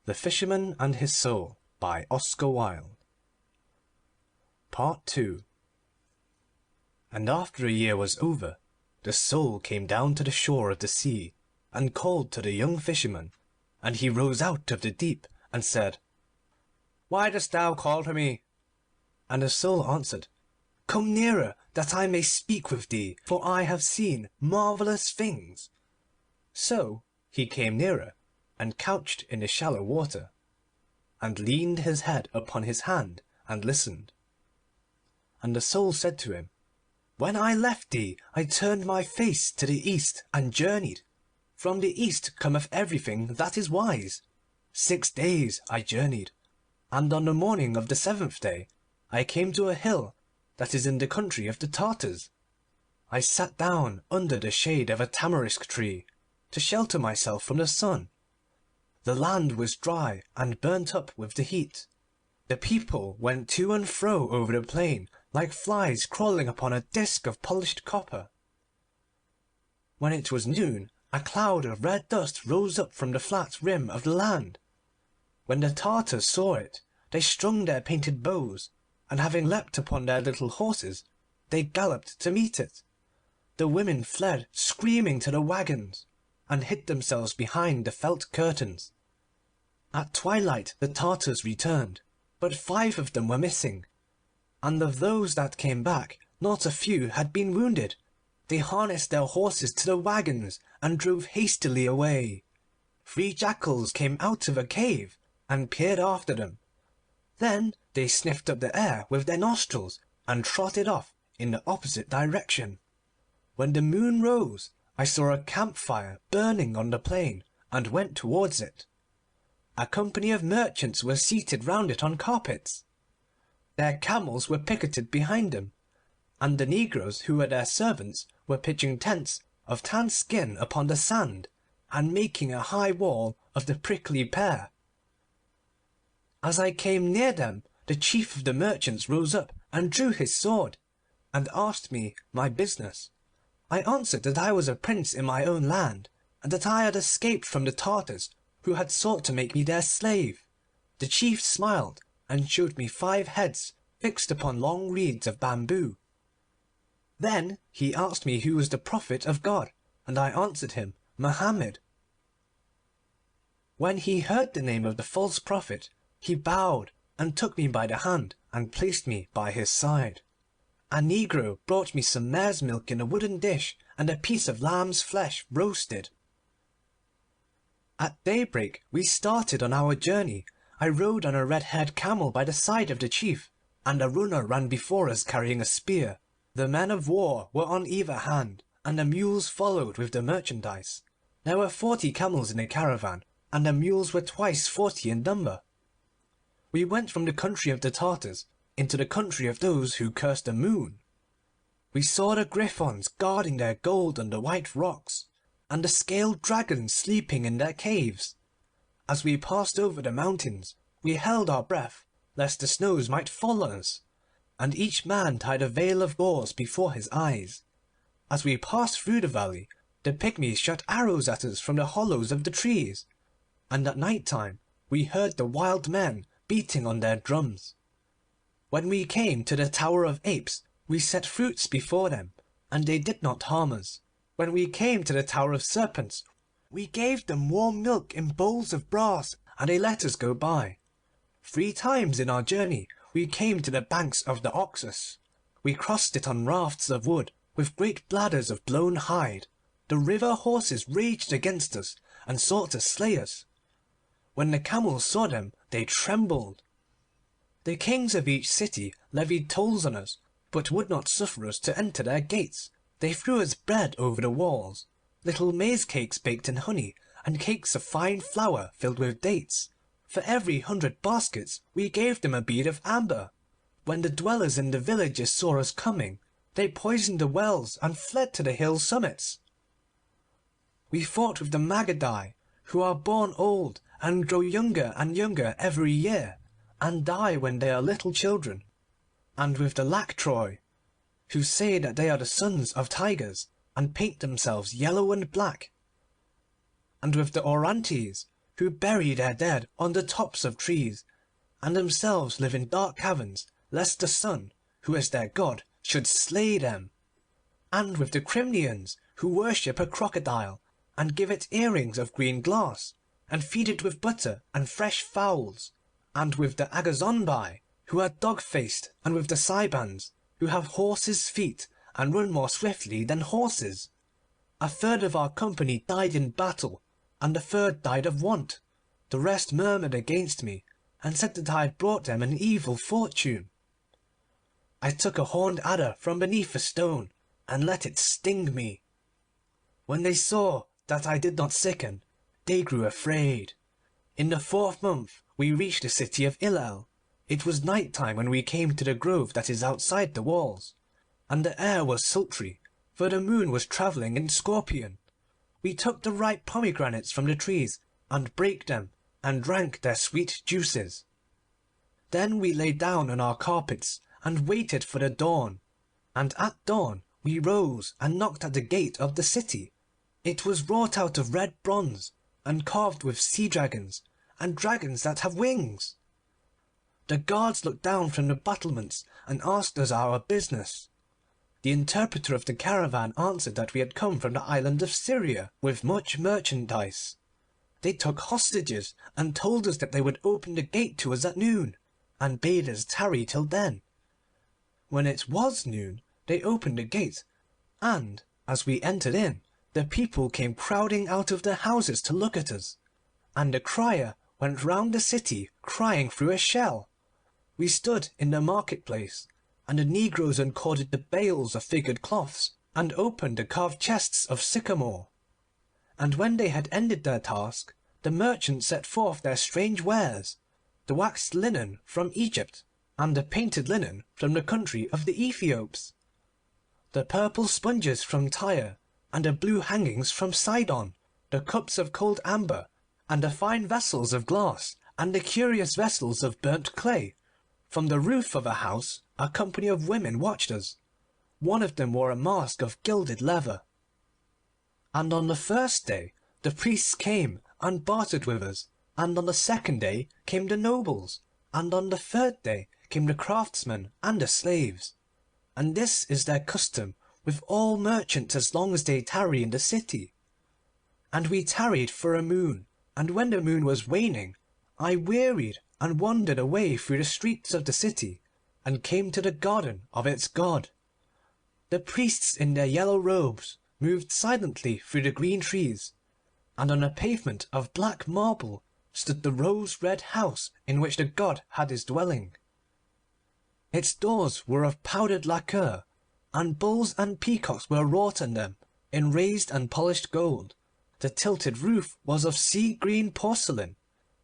The Fisherman and His Soul by Oscar Wilde. Part 2. And after a year was over, the Soul came down to the shore of the sea, and called to the young Fisherman. And he rose out of the deep, and said, Why dost thou call to me? And the Soul answered, Come nearer, that I may speak with thee, for I have seen marvellous things. So he came nearer, and couched in the shallow water, and leaned his head upon his hand, and listened. And the Soul said to him, When I left thee, I turned my face to the east, and journeyed. From the east cometh everything that is wise. 6 days I journeyed, and on the morning of the 7th day I came to a hill that is in the country of the Tartars. I sat down under the shade of a tamarisk tree, to shelter myself from the sun. The land was dry and burnt up with the heat. The people went to and fro over the plain like flies crawling upon a disk of polished copper. When it was noon, a cloud of red dust rose up from the flat rim of the land. When the Tartars saw it, they strung their painted bows, and having leapt upon their little horses, they galloped to meet it. The women fled screaming to the waggons, and hid themselves behind the felt curtains. At twilight the Tartars returned, but 5 of them were missing, and of those that came back not a few had been wounded. They harnessed their horses to the waggons and drove hastily away. 3 jackals came out of a cave and peered after them. Then they sniffed up the air with their nostrils and trotted off in the opposite direction. When the moon rose, I saw a campfire burning on the plain, and went towards it. A company of merchants were seated round it on carpets. Their camels were picketed behind them, and the negroes who were their servants were pitching tents of tanned skin upon the sand, and making a high wall of the prickly pear. As I came near them, the chief of the merchants rose up and drew his sword, and asked me my business. I answered that I was a prince in my own land, and that I had escaped from the Tartars, who had sought to make me their slave. The chief smiled, and showed me 5 heads fixed upon long reeds of bamboo. Then he asked me who was the prophet of God, and I answered him, Mohammed. When he heard the name of the false prophet, he bowed, and took me by the hand, and placed me by his side. A negro brought me some mare's milk in a wooden dish, and a piece of lamb's flesh roasted. At daybreak we started on our journey. I rode on a red-haired camel by the side of the chief, and a runner ran before us carrying a spear. The men of war were on either hand, and the mules followed with the merchandise. There were 40 camels in the caravan, and the mules were twice 40 in number. We went from the country of the Tartars into the country of those who curse the moon. We saw the griffons guarding their gold under white rocks, and the scaled dragons sleeping in their caves. As we passed over the mountains, we held our breath, lest the snows might fall on us, and each man tied a veil of gauze before his eyes. As we passed through the valley, the pygmies shot arrows at us from the hollows of the trees, and at night time we heard the wild men beating on their drums. When we came to the Tower of Apes, we set fruits before them, and they did not harm us. When we came to the Tower of Serpents, we gave them warm milk in bowls of brass, and they let us go by. 3 times in our journey we came to the banks of the Oxus. We crossed it on rafts of wood, with great bladders of blown hide. The river horses raged against us, and sought to slay us. When the camels saw them, they trembled. The kings of each city levied tolls on us, but would not suffer us to enter their gates. They threw us bread over the walls, little maize cakes baked in honey, and cakes of fine flour filled with dates. For every 100 baskets we gave them a bead of amber. When the dwellers in the villages saw us coming, they poisoned the wells and fled to the hill summits. We fought with the Magadai, who are born old and grow younger and younger every year, and die when they are little children, and with the Lactroi, who say that they are the sons of tigers, and paint themselves yellow and black, and with the Orontes, who bury their dead on the tops of trees, and themselves live in dark caverns, lest the sun, who is their god, should slay them. And with the Crimnians, who worship a crocodile, and give it earrings of green glass, and feed it with butter and fresh fowls. And with the Agazonbai, who are dog-faced, and with the Cybans, who have horses' feet, and run more swiftly than horses. A third of our company died in battle, and a third died of want. The rest murmured against me, and said that I had brought them an evil fortune. I took a horned adder from beneath a stone, and let it sting me. When they saw that I did not sicken, they grew afraid. In the 4th month we reached the city of Illel. It was night time when we came to the grove that is outside the walls, and the air was sultry, for the moon was travelling in Scorpion. We took the ripe pomegranates from the trees, and brake them, and drank their sweet juices. Then we lay down on our carpets, and waited for the dawn. And at dawn we rose, and knocked at the gate of the city. It was wrought out of red bronze, and carved with sea dragons, and dragons that have wings. The guards looked down from the battlements, and asked us our business. The interpreter of the caravan answered that we had come from the island of Syria with much merchandise. They took hostages, and told us that they would open the gate to us at noon, and bade us tarry till then. When it was noon, they opened the gate, and, as we entered in, the people came crowding out of their houses to look at us, and the crier went round the city crying through a shell. We stood in the market-place, and the negroes uncorded the bales of figured cloths, and opened the carved chests of sycamore. And when they had ended their task, the merchants set forth their strange wares, the waxed linen from Egypt, and the painted linen from the country of the Ethiops, the purple sponges from Tyre, and the blue hangings from Sidon, the cups of cold amber, and the fine vessels of glass, and the curious vessels of burnt clay. From the roof of a house a company of women watched us. One of them wore a mask of gilded leather. And on the first day the priests came and bartered with us, and on the second day came the nobles, and on the third day came the craftsmen and the slaves. And this is their custom with all merchants as long as they tarry in the city. And we tarried for a moon, and when the moon was waning, I wearied and wandered away through the streets of the city, and came to the garden of its god. The priests in their yellow robes moved silently through the green trees, and on a pavement of black marble stood the rose-red house in which the god had his dwelling. Its doors were of powdered lacquer, and bulls and peacocks were wrought on them in raised and polished gold. The tilted roof was of sea-green porcelain,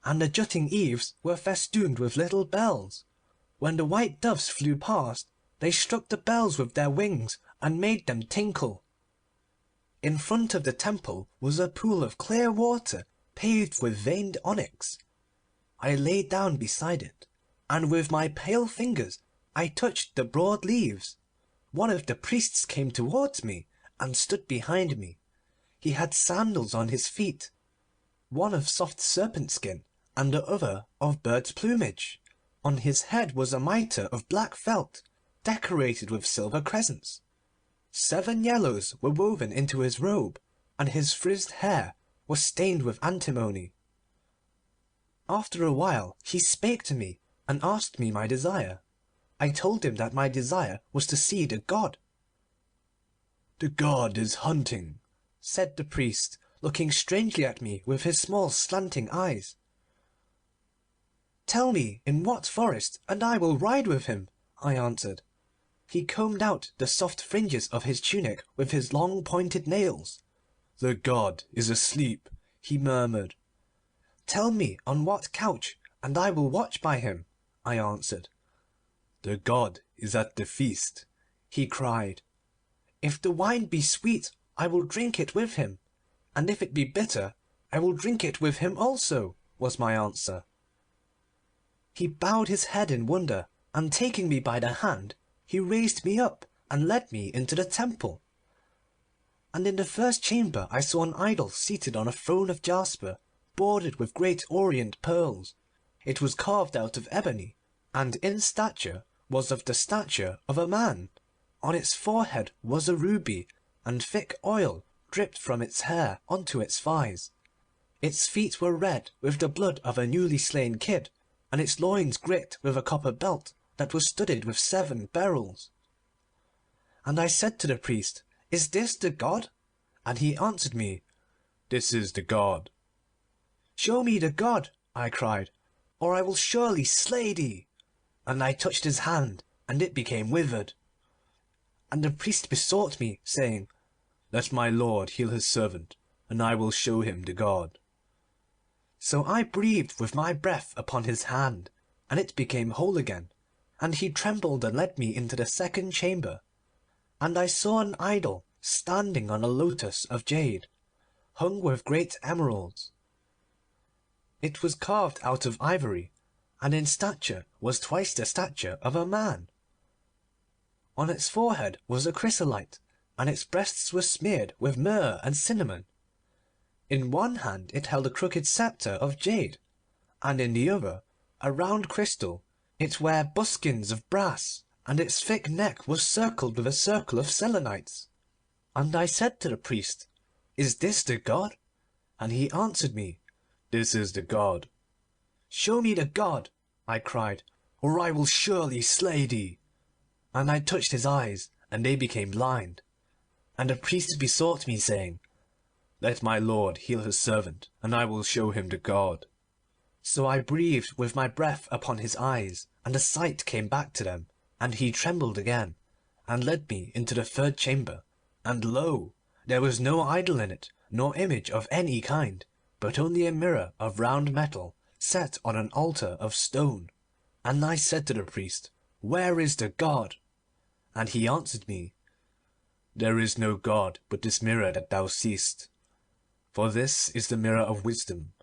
and the jutting eaves were festooned with little bells. When the white doves flew past, they struck the bells with their wings and made them tinkle. In front of the temple was a pool of clear water paved with veined onyx. I lay down beside it, and with my pale fingers I touched the broad leaves. One of the priests came towards me and stood behind me. He had sandals on his feet, one of soft serpent skin and the other of bird's plumage. On his head was a mitre of black felt, decorated with silver crescents. 7 yellows were woven into his robe, and his frizzed hair was stained with antimony. After a while he spake to me and asked me my desire. I told him that my desire was to see the god. "The god is hunting," said the priest, looking strangely at me with his small slanting eyes. "Tell me in what forest, and I will ride with him," I answered. He combed out the soft fringes of his tunic with his long pointed nails. "The god is asleep," he murmured. "Tell me on what couch, and I will watch by him," I answered. "The god is at the feast," he cried. "If the wine be sweet, I will drink it with him, and if it be bitter, I will drink it with him also," was my answer. He bowed his head in wonder, and taking me by the hand, he raised me up and led me into the temple. And in the first chamber I saw an idol seated on a throne of jasper, bordered with great orient pearls. It was carved out of ebony, and in stature was of the stature of a man. On its forehead was a ruby, and thick oil dripped from its hair onto its thighs. Its feet were red with the blood of a newly slain kid, and its loins girt with a copper belt that was studded with 7 beryls. And I said to the priest, Is this the god? And he answered me, This is the god. Show me the god, I cried, or I will surely slay thee. And I touched his hand, and it became withered. And the priest besought me, saying, Let my lord heal his servant, and I will show him the god. So I breathed with my breath upon his hand, and it became whole again. And he trembled and led me into the second chamber. And I saw an idol standing on a lotus of jade, hung with great emeralds. It was carved out of ivory, and in stature was twice the stature of a man. On its forehead was a chrysolite, and its breasts were smeared with myrrh and cinnamon. In one hand it held a crooked sceptre of jade, and in the other a round crystal. It ware buskins of brass, and its thick neck was circled with a circle of selenites. And I said to the priest, Is this the god? And he answered me, This is the god. Show me the god, I cried, or I will surely slay thee. And I touched his eyes, and they became blind. And the priest besought me, saying, Let my lord heal his servant, and I will show him the god. So I breathed with my breath upon his eyes, and the sight came back to them, and he trembled again, and led me into the third chamber. And lo, there was no idol in it, nor image of any kind, but only a mirror of round metal, set on an altar of stone. And I said to the priest, Where is the god? And he answered me, There is no god but this mirror that thou seest. For this is the mirror of wisdom,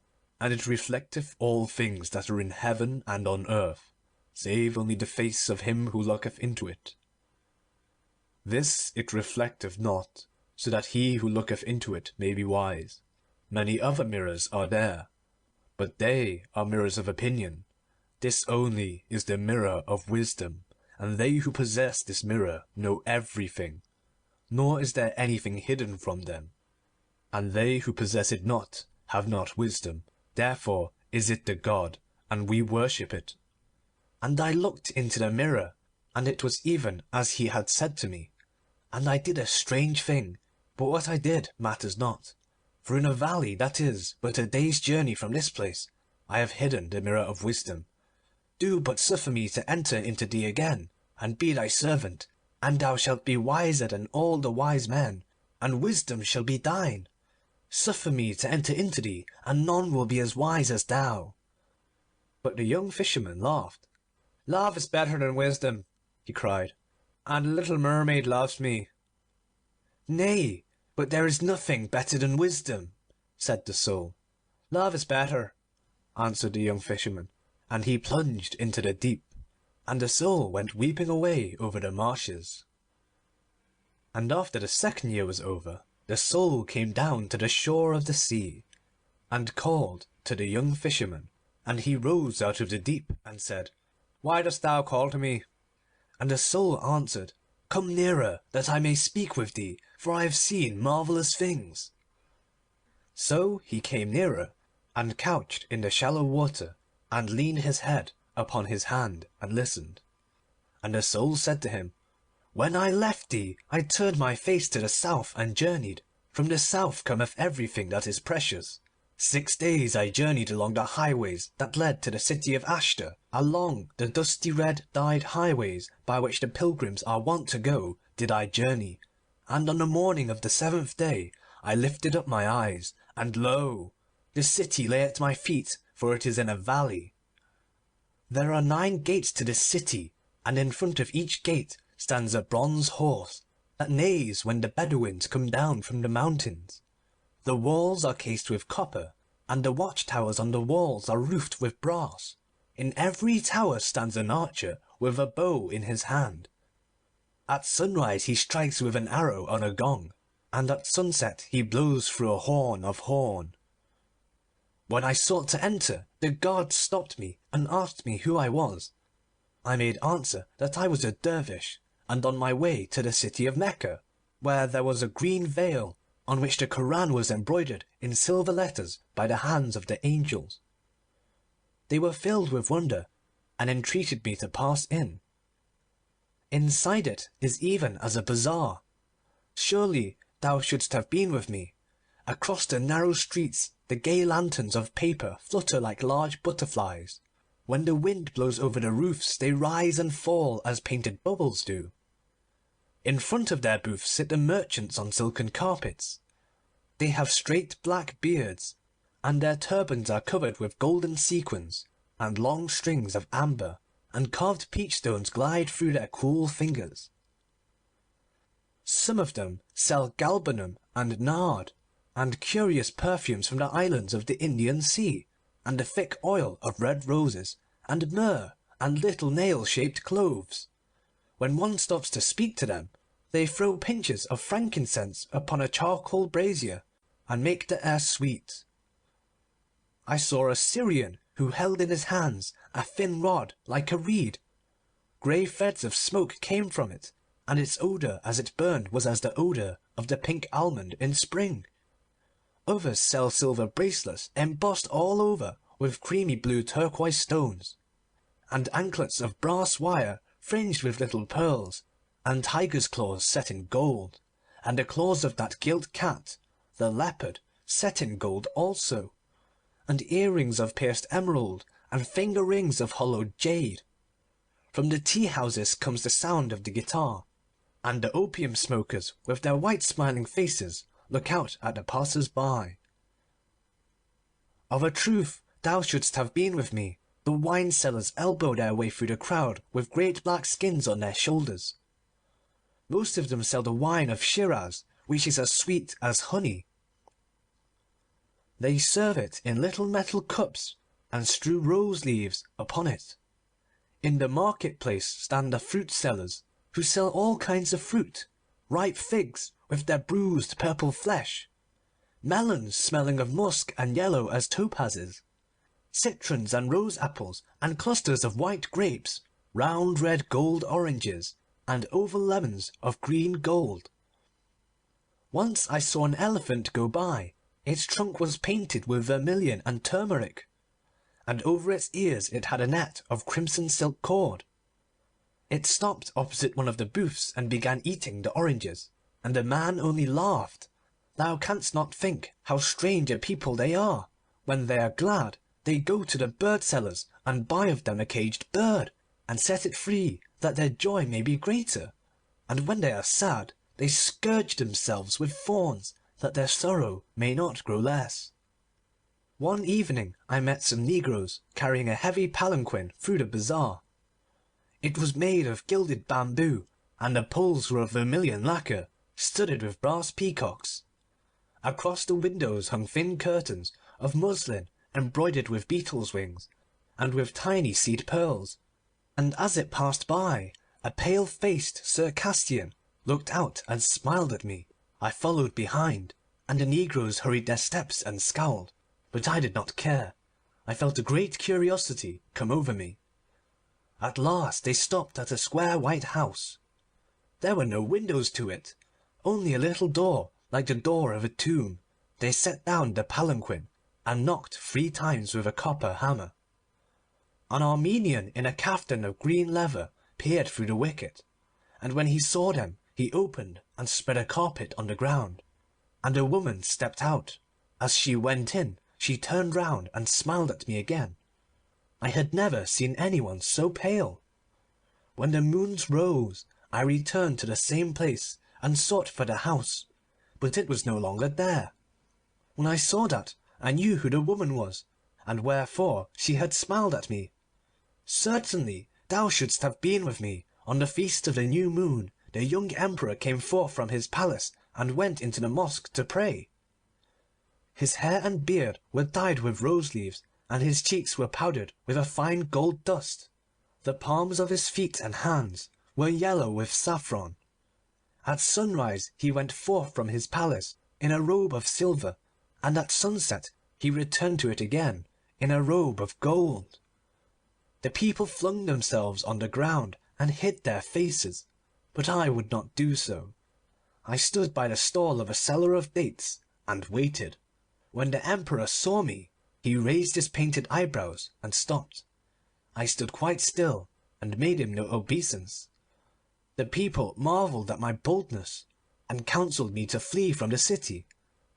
and it reflecteth all things that are in heaven and on earth, save only the face of him who looketh into it. This it reflecteth not, so that he who looketh into it may be wise. Many other mirrors are there, but they are mirrors of opinion. This only is the mirror of wisdom, and they who possess this mirror know everything, nor is there anything hidden from them. And they who possess it not have not wisdom, therefore is it the god, and we worship it. And I looked into the mirror, and it was even as he had said to me. And I did a strange thing, but what I did matters not. For in a valley that is but a day's journey from this place, I have hidden the mirror of wisdom. Do but suffer me to enter into thee again, and be thy servant, and thou shalt be wiser than all the wise men, and wisdom shall be thine. Suffer me to enter into thee, and none will be as wise as thou. But the young fisherman laughed. Love is better than wisdom, he cried, and the little mermaid loves me. Nay, but there is nothing better than wisdom, said the soul. Love is better, answered the young fisherman, and he plunged into the deep, and the soul went weeping away over the marshes. And after the second year was over, the soul came down to the shore of the sea, and called to the young fisherman. And he rose out of the deep, and said, Why dost thou call to me? And the soul answered, Come nearer, that I may speak with thee, for I have seen marvellous things. So he came nearer, and couched in the shallow water, and leaned his head upon his hand, and listened. And the soul said to him, When I left thee, I turned my face to the south, and journeyed. From the south cometh everything that is precious. 6 days I journeyed along the highways that led to the city of Ashtar, along the dusty red dyed highways by which the pilgrims are wont to go, did I journey. And on the morning of the 7th day I lifted up my eyes, and lo, the city lay at my feet, for it is in a valley. There are 9 gates to this city, and in front of each gate stands a bronze horse that neighs when the Bedouins come down from the mountains. The walls are cased with copper, and the watchtowers on the walls are roofed with brass. In every tower stands an archer with a bow in his hand. At sunrise he strikes with an arrow on a gong, and at sunset he blows through a horn of horn. When I sought to enter, the guards stopped me and asked me who I was. I made answer that I was a dervish, and on my way to the city of Mecca, where there was a green veil on which the Koran was embroidered in silver letters by the hands of the angels. They were filled with wonder, and entreated me to pass in. Inside it is even as a bazaar. Surely thou shouldst have been with me. Across the narrow streets the gay lanterns of paper flutter like large butterflies. When the wind blows over the roofs they rise and fall as painted bubbles do. In front of their booths sit the merchants on silken carpets. They have straight black beards, and their turbans are covered with golden sequins, and long strings of amber and carved peach stones glide through their cool fingers. Some of them sell galbanum and nard, and curious perfumes from the islands of the Indian Sea, and the thick oil of red roses, and myrrh, and little nail-shaped cloves. When one stops to speak to them, they throw pinches of frankincense upon a charcoal brazier, and make the air sweet. I saw a Syrian who held in his hands a thin rod like a reed. Grey threads of smoke came from it, and its odour as it burned was as the odour of the pink almond in spring. Others sell silver bracelets embossed all over with creamy blue turquoise stones, and anklets of brass wire fringed with little pearls, and tiger's claws set in gold, and the claws of that gilt cat, the leopard, set in gold also, and earrings of pierced emerald, and finger rings of hollowed jade. From the tea-houses comes the sound of the guitar, and the opium smokers with their white smiling faces look out at the passers-by. Of a truth thou shouldst have been with me. The wine-sellers elbow their way through the crowd with great black skins on their shoulders. Most of them sell the wine of Shiraz, which is as sweet as honey. They serve it in little metal cups, and strew rose-leaves upon it. In the market-place stand the fruit-sellers, who sell all kinds of fruit, ripe figs with their bruised purple flesh, melons smelling of musk and yellow as topazes, citrons and rose-apples, and clusters of white grapes, round red gold oranges, and oval lemons of green gold. Once I saw an elephant go by. Its trunk was painted with vermilion and turmeric, and over its ears it had a net of crimson silk cord. It stopped opposite one of the booths and began eating the oranges, and the man only laughed. Thou canst not think how strange a people they are. When they are glad, they go to the bird-sellers and buy of them a caged bird, and set it free, that their joy may be greater. And when they are sad, they scourge themselves with thorns, that their sorrow may not grow less. One evening I met some negroes carrying a heavy palanquin through the bazaar. It was made of gilded bamboo, and the poles were of vermilion lacquer, studded with brass peacocks. Across the windows hung thin curtains of muslin embroidered with beetles' wings, and with tiny seed pearls. And as it passed by, a pale-faced Circassian looked out and smiled at me. I followed behind, and the negroes hurried their steps and scowled, but I did not care. I felt a great curiosity come over me. At last they stopped at a square white house. There were no windows to it, only a little door like the door of a tomb. They set down the palanquin and knocked 3 times with a copper hammer. An Armenian in a caftan of green leather peered through the wicket, and when he saw them he opened and spread a carpet on the ground, and a woman stepped out. As she went in she turned round and smiled at me again. I had never seen anyone so pale. When the moons rose I returned to the same place and sought for the house, but it was no longer there. When I saw that, I knew who the woman was, and wherefore she had smiled at me. Certainly thou shouldst have been with me. On the feast of the new moon the young emperor came forth from his palace and went into the mosque to pray. His hair and beard were dyed with rose leaves, and his cheeks were powdered with a fine gold dust. The palms of his feet and hands were yellow with saffron. At sunrise he went forth from his palace in a robe of silver, and at sunset he returned to it again in a robe of gold. The people flung themselves on the ground and hid their faces, but I would not do so. I stood by the stall of a seller of dates and waited. When the Emperor saw me, he raised his painted eyebrows and stopped. I stood quite still and made him no obeisance. The people marvelled at my boldness, and counselled me to flee from the city.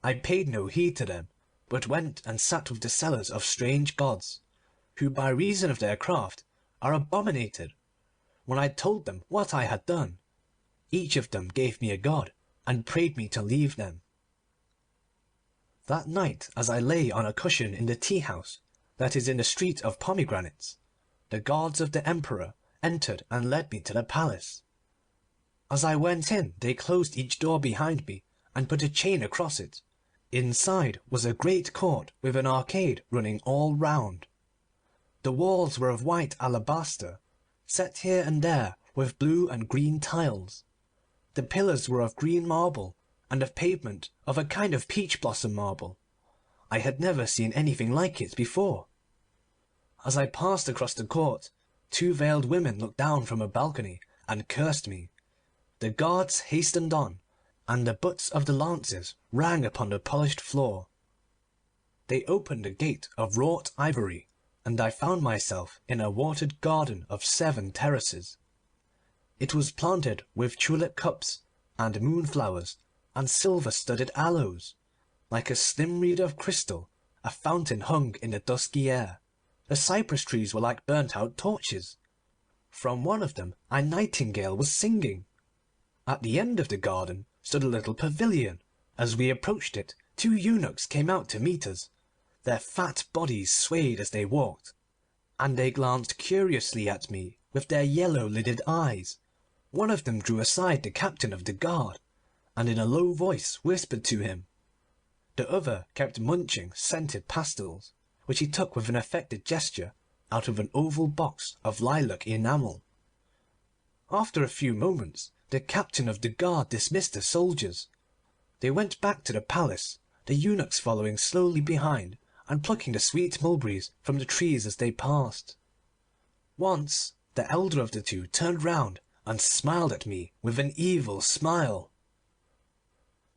I paid no heed to them, but went and sat with the sellers of strange gods, who by reason of their craft are abominated. When I told them what I had done, each of them gave me a god, and prayed me to leave them. That night, as I lay on a cushion in the tea-house that is in the Street of Pomegranates, the guards of the Emperor entered and led me to the palace. As I went in, they closed each door behind me and put a chain across it. Inside was a great court with an arcade running all round. The walls were of white alabaster, set here and there with blue and green tiles. The pillars were of green marble, and the pavement of a kind of peach blossom marble. I had never seen anything like it before. As I passed across the court, 2 veiled women looked down from a balcony and cursed me. The guards hastened on, and the butts of the lances rang upon the polished floor. They opened a gate of wrought ivory, and I found myself in a watered garden of 7 terraces. It was planted with tulip cups and moonflowers and silver-studded aloes. Like a slim reed of crystal, a fountain hung in the dusky air. The cypress trees were like burnt-out torches. From one of them a nightingale was singing. At the end of the garden stood a little pavilion. As we approached it, 2 eunuchs came out to meet us. Their fat bodies swayed as they walked, and they glanced curiously at me with their yellow-lidded eyes. One of them drew aside the captain of the guard, and in a low voice whispered to him. The other kept munching scented pastils, which he took with an affected gesture out of an oval box of lilac enamel. After a few moments, the captain of the guard dismissed the soldiers. They went back to the palace, the eunuchs following slowly behind, and plucking the sweet mulberries from the trees as they passed. Once the elder of the 2 turned round and smiled at me with an evil smile.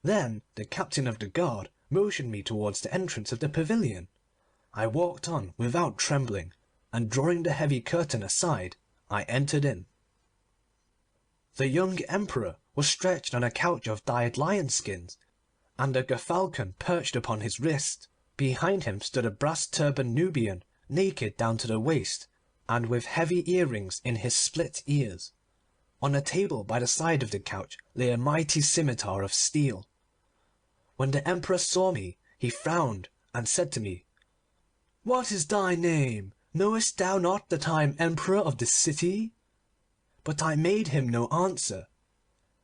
Then the captain of the guard motioned me towards the entrance of the pavilion. I walked on without trembling, and drawing the heavy curtain aside, I entered in. The young Emperor was stretched on a couch of dyed lion skins, and a gerfalcon perched upon his wrist. Behind him stood a brass-turbaned Nubian, naked down to the waist, and with heavy earrings in his split ears. On a table by the side of the couch lay a mighty scimitar of steel. When the Emperor saw me, he frowned and said to me, "What is thy name? Knowest thou not that I am Emperor of this city?" But I made him no answer.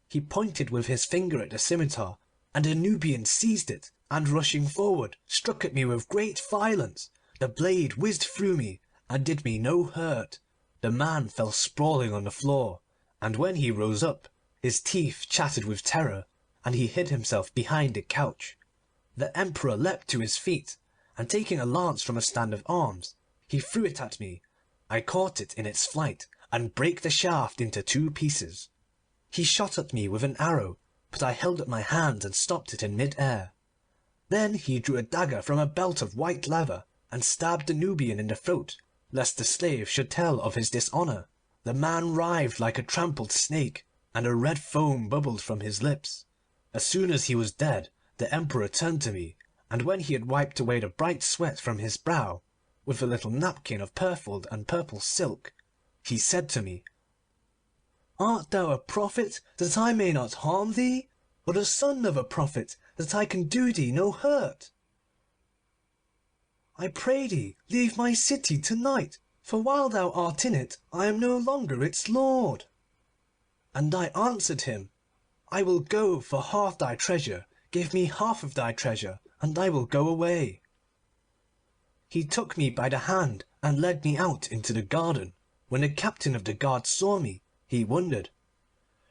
He pointed with his finger at the scimitar, and the Nubian seized it, and rushing forward, struck at me with great violence. The blade whizzed through me, and did me no hurt. The man fell sprawling on the floor, and when he rose up, his teeth chattered with terror, and he hid himself behind the couch. The Emperor leapt to his feet, and taking a lance from a stand of arms, he threw it at me. I caught it in its flight, and brake the shaft into 2 pieces. He shot at me with an arrow, but I held up my hand and stopped it in mid-air. Then he drew a dagger from a belt of white leather, and stabbed the Nubian in the throat, lest the slave should tell of his dishonour. The man writhed like a trampled snake, and a red foam bubbled from his lips. As soon as he was dead, the Emperor turned to me, and when he had wiped away the bright sweat from his brow with a little napkin of purfled and purple silk, he said to me, "Art thou a prophet, that I may not harm thee, or the son of a prophet, that I can do thee no hurt? I pray thee, leave my city to-night, for while thou art in it I am no longer its lord." And I answered him, "I will go for half thy treasure. Give me half of thy treasure, and I will go away." He took me by the hand and led me out into the garden. When the captain of the guard saw me, he wondered.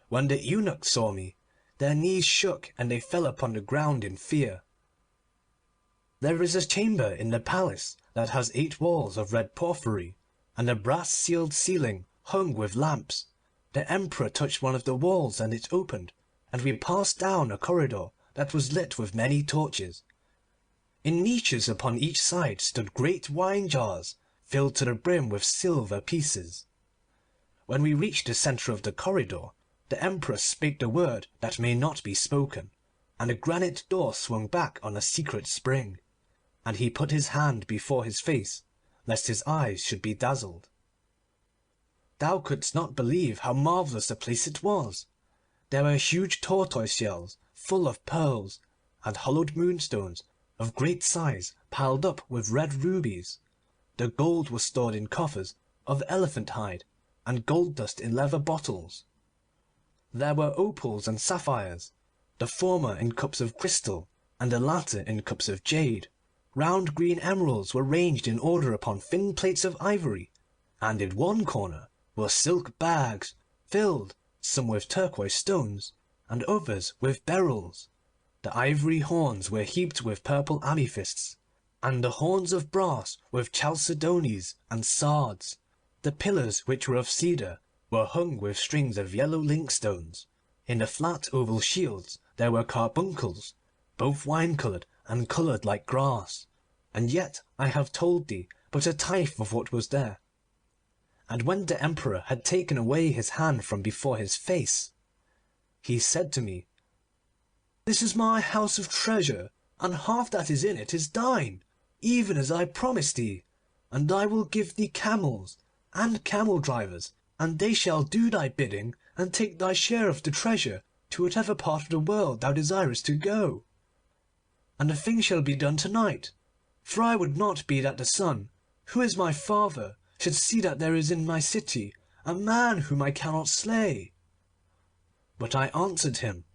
When the eunuchs saw me, their knees shook, and they fell upon the ground in fear. There is a chamber in the palace that has 8 walls of red porphyry, and a brass-sealed ceiling hung with lamps. The Emperor touched one of the walls, and it opened, and we passed down a corridor that was lit with many torches. In niches upon each side stood great wine jars filled to the brim with silver pieces. When we reached the centre of the corridor, the Emperor spake the word that may not be spoken, and the granite door swung back on a secret spring, and he put his hand before his face, lest his eyes should be dazzled. Thou couldst not believe how marvellous a place it was. There were huge tortoise shells full of pearls, and hollowed moonstones of great size piled up with red rubies. The gold was stored in coffers of elephant hide, and gold dust in leather bottles. There were opals and sapphires, the former in cups of crystal, and the latter in cups of jade. Round green emeralds were ranged in order upon thin plates of ivory, and in one corner were silk bags filled, some with turquoise stones, and others with beryls. The ivory horns were heaped with purple amethysts, and the horns of brass with chalcedonies and sards. The pillars, which were of cedar, were hung with strings of yellow link stones. In the flat oval shields there were carbuncles, both wine-coloured and coloured like grass. And yet I have told thee but a tithe of what was there. And when the Emperor had taken away his hand from before his face, he said to me, This is my house of treasure, and half that is in it is thine, even as I promised thee. And I will give thee camels and camel drivers, and they shall do thy bidding, and take thy share of the treasure to whatever part of the world thou desirest to go. And the thing shall be done to-night, for I would not be that the sun, who is my father, should see that there is in my city a man whom I cannot slay. But I answered him,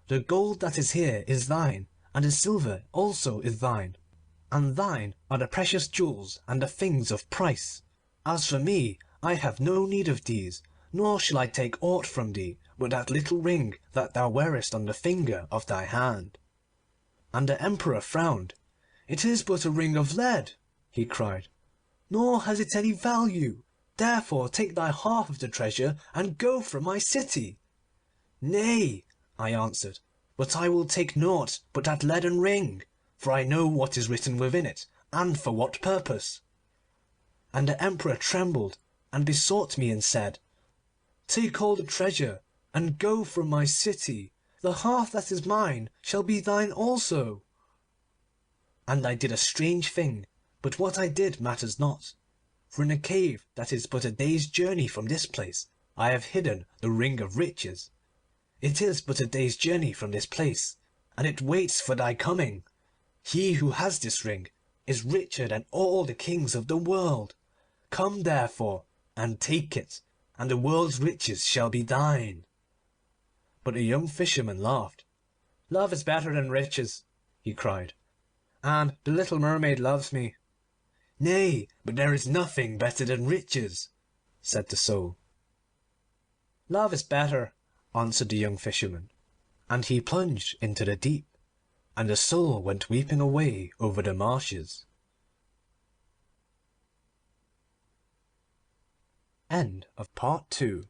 The gold that is here is thine, and the silver also is thine, and thine are the precious jewels and the things of price. As for me, I have no need of these, nor shall I take aught from thee but that little ring that thou wearest on the finger of thy hand. And the Emperor frowned. It is but a ring of lead, he cried, nor has it any value. Therefore take thy half of the treasure and go from my city. Nay, I answered, but I will take naught but that leaden ring, for I know what is written within it, and for what purpose. And the Emperor trembled, and besought me, and said, Take all the treasure, and go from my city. The half that is mine shall be thine also. And I did a strange thing, but what I did matters not. For in a cave that is but a day's journey from this place I have hidden the ring of riches. It is but a day's journey from this place, and it waits for thy coming. He who has this ring is richer than all the kings of the world. Come therefore and take it, and the world's riches shall be thine. But the young Fisherman laughed. Love is better than riches, he cried, and the little Mermaid loves me. Nay, but there is nothing better than riches, said the Soul. Love is better, answered the young Fisherman, and he plunged into the deep, and the Soul went weeping away over the marshes. End of Part 2.